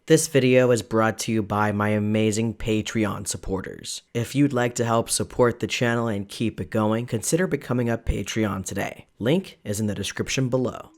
This video is brought to you by my amazing Patreon supporters. If you'd like to help support the channel and keep it going, consider becoming a Patreon today. Link is in the description below.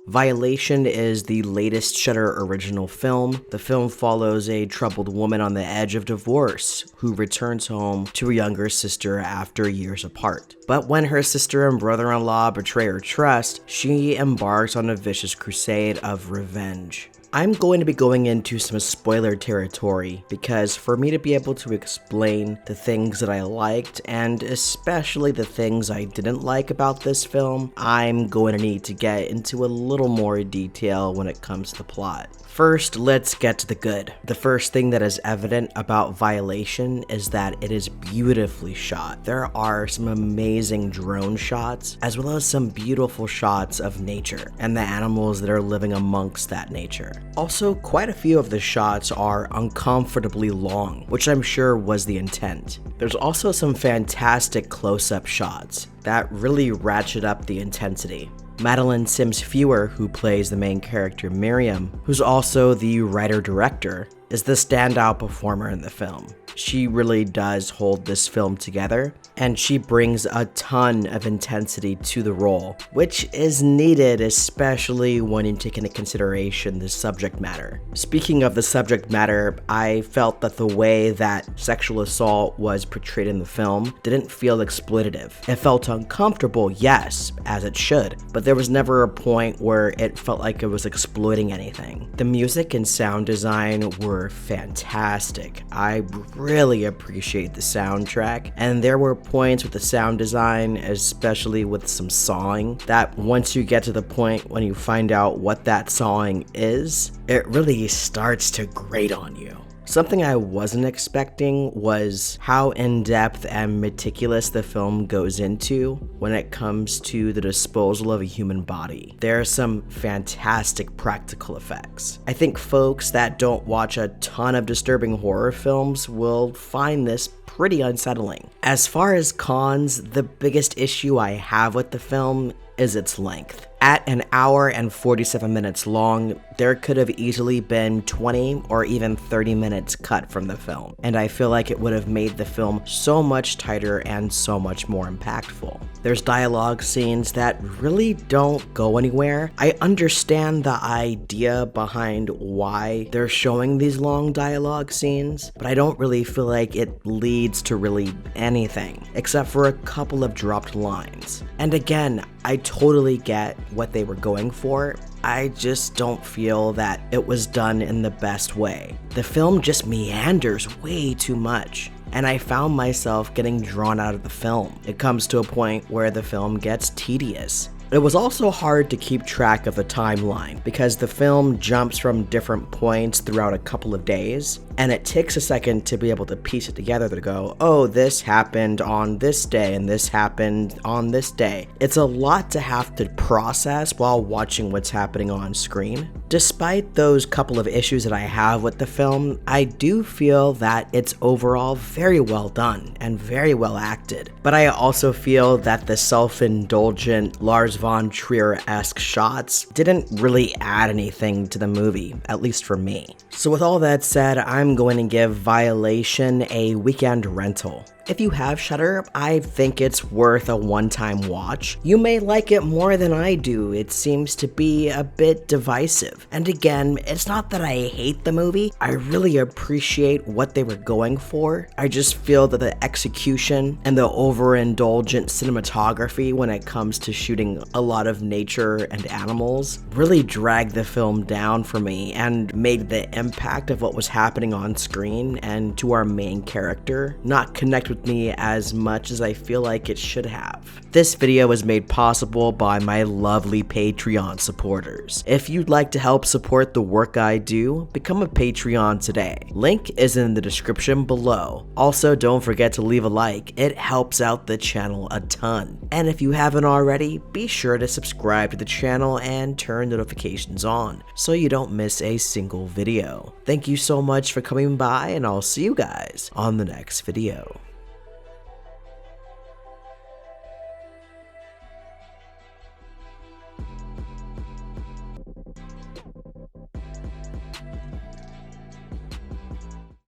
Violation is the latest Shudder original film. The film follows a troubled woman on the edge of divorce who returns home to her younger sister after years apart. But when her sister and brother-in-law betray her trust, she embarks on a vicious crusade of revenge. I'm going to be going into some spoiler territory because for me to be able to explain the things that I liked and especially the things I didn't like about this film, I'm going to need to get into a little more detail when it comes to the plot. First, let's get to the good. The first thing that is evident about Violation is that it is beautifully shot. There are some amazing drone shots, as well as some beautiful shots of nature and the animals that are living amongst that nature. Also, quite a few of the shots are uncomfortably long, which I'm sure was the intent. There's also some fantastic close-up shots that really ratchet up the intensity. Madeline Sims-Fewer, who plays the main character Miriam, who's also the writer-director, is the standout performer in the film. She really does hold this film together, and she brings a ton of intensity to the role, which is needed especially when you take into consideration the subject matter. Speaking of the subject matter, I felt that the way that sexual assault was portrayed in the film didn't feel exploitative. It felt uncomfortable, yes, as it should, but there was never a point where it felt like it was exploiting anything. The music and sound design were fantastic. I really appreciate the soundtrack, and there were points with the sound design, especially with some sawing, that once you get to the point when you find out what that sawing is, it really starts to grate on you. Something I wasn't expecting was how in-depth and meticulous the film goes into when it comes to the disposal of a human body. There are some fantastic practical effects. I think folks that don't watch a ton of disturbing horror films will find this pretty unsettling. As far as cons, the biggest issue I have with the film is its length. At an hour and 47 minutes long, there could have easily been 20 or even 30 minutes cut from the film, and I feel like it would have made the film so much tighter and so much more impactful. There's dialogue scenes that really don't go anywhere. I understand the idea behind why they're showing these long dialogue scenes, but I don't really feel like it leads to really anything, except for a couple of dropped lines. And again, I totally get what they were going for. I just don't feel that it was done in the best way. The film just meanders way too much, and I found myself getting drawn out of the film. It comes to a point where the film gets tedious. It was also hard to keep track of the timeline because the film jumps from different points throughout a couple of days, and it takes a second to be able to piece it together to go, oh, this happened on this day and this happened on this day. It's a lot to have to process while watching what's happening on screen. Despite those couple of issues that I have with the film, I do feel that it's overall very well done and very well acted. But I also feel that the self-indulgent Lars von Trier-esque shots didn't really add anything to the movie, at least for me. So with all that said, I'm going to give Violation a weekend rental. If you have Shudder, I think it's worth a one-time watch. You may like it more than I do. It seems to be a bit divisive. And again, it's not that I hate the movie. I really appreciate what they were going for. I just feel that the execution and the overindulgent cinematography when it comes to shooting a lot of nature and animals really dragged the film down for me and made the impact of what was happening on screen and to our main character not connect with me as much as I feel like it should have. This video was made possible by my lovely Patreon supporters. If you'd like to help support the work I do, become a Patreon today. Link is in the description below. Also, don't forget to leave a like. It helps out the channel a ton. And if you haven't already, be sure to subscribe to the channel and turn notifications on so you don't miss a single video. Thank you so much for coming by, and I'll see you guys on the next video.